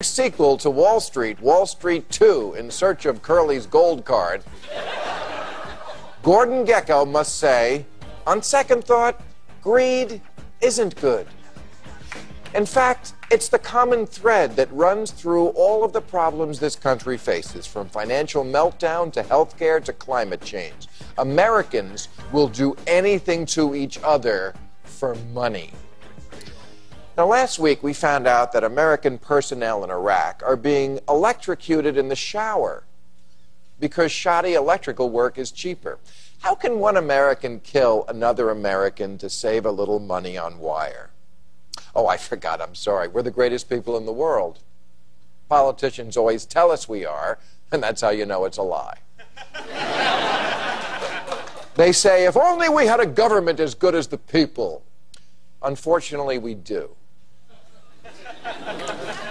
Sequel to Wall Street 2, In Search of Curly's Gold Card, Gordon Gekko must say, on second thought, greed isn't good. In fact, it's the common thread that runs through all of the problems this country faces, from financial meltdown to healthcare to climate change. Americans will do anything to each other for money. Now, last week we found out that American personnel in Iraq are being electrocuted in the shower because shoddy electrical work is cheaper. How can one American kill another American to save a little money on wire? Oh, I forgot, I'm sorry. We're the greatest people in the world. Politicians always tell us we are, and that's how you know it's a lie. They say, if only we had a government as good as the people. Unfortunately, we do.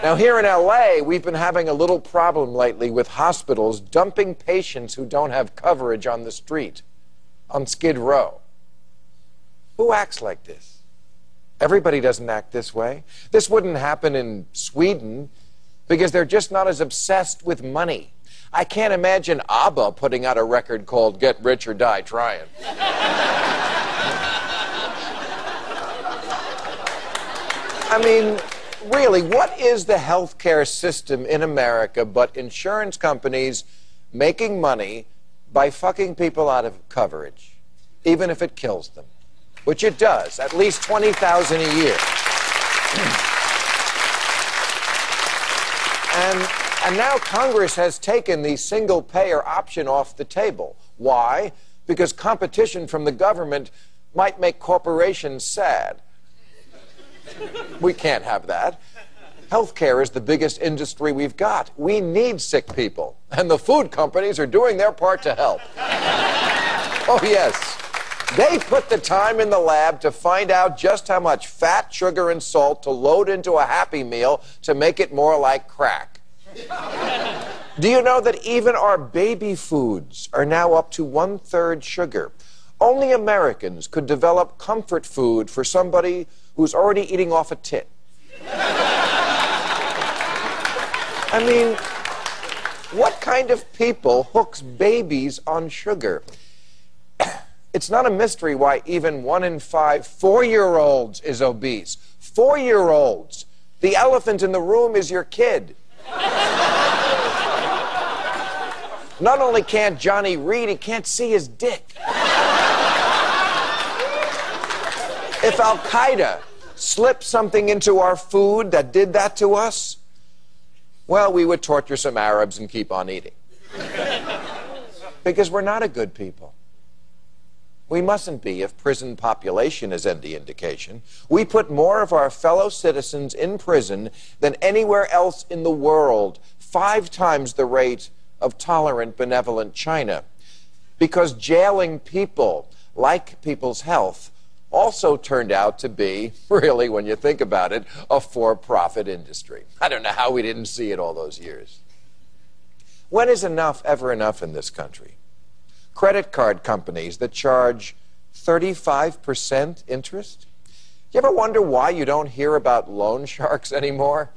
Now, here in L.A., we've been having a little problem lately with hospitals dumping patients who don't have coverage on the street, on Skid Row. Who acts like this? Everybody doesn't act this way. This wouldn't happen in Sweden because they're just not as obsessed with money. I can't imagine ABBA putting out a record called Get Rich or Die Trying. I mean, really, what is the healthcare system in America but insurance companies making money by fucking people out of coverage, even if it kills them? Which it does, at least $20,000 a year. And now Congress has taken the single-payer option off the table. Why? Because competition from the government might make corporations sad. We can't have that. Healthcare is the biggest industry we've got. We need sick people, and the food companies are doing their part to help. Oh, yes. They put the time in the lab to find out just how much fat, sugar, and salt to load into a Happy Meal to make it more like crack. Do you know that even our baby foods are now up to 1/3 sugar? Only Americans could develop comfort food for somebody who's already eating off a tit. I mean, what kind of people hooks babies on sugar? It's not a mystery why even 1 in 5 4-year-olds is obese. 4-year-olds. The elephant in the room is your kid. Not only can't Johnny read, he can't see his dick. If Al-Qaeda slipped something into our food that did that to us, well, we would torture some Arabs and keep on eating. Because we're not a good people. We mustn't be if prison population is any indication. We put more of our fellow citizens in prison than anywhere else in the world, 5 times the rate of tolerant, benevolent China. Because jailing people, like people's health, also turned out to be, really, when you think about it, a for-profit industry. I don't know how we didn't see it all those years. When is enough ever enough in this country? Credit card companies that charge 35% interest? You ever wonder why you don't hear about loan sharks anymore?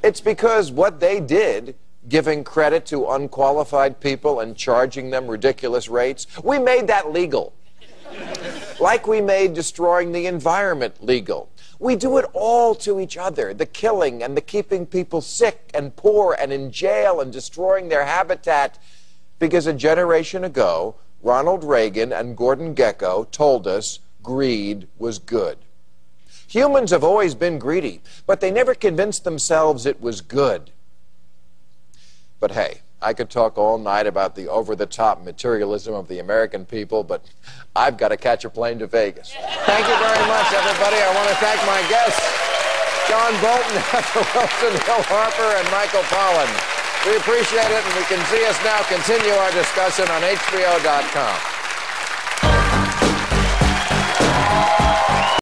It's because what they did, giving credit to unqualified people and charging them ridiculous rates, we made that legal. Like we made destroying the environment legal. We do it all to each other, the killing and the keeping people sick and poor and in jail and destroying their habitat, because a generation ago, Ronald Reagan and Gordon Gekko told us greed was good. Humans have always been greedy, but they never convinced themselves it was good. But hey, I could talk all night about the over-the-top materialism of the American people, but I've got to catch a plane to Vegas. Thank you very much, everybody. I want to thank my guests, John Bolton, Heather Wilson, Hill Harper, and Michael Pollan. We appreciate it, and we can see us now continue our discussion on HBO.com.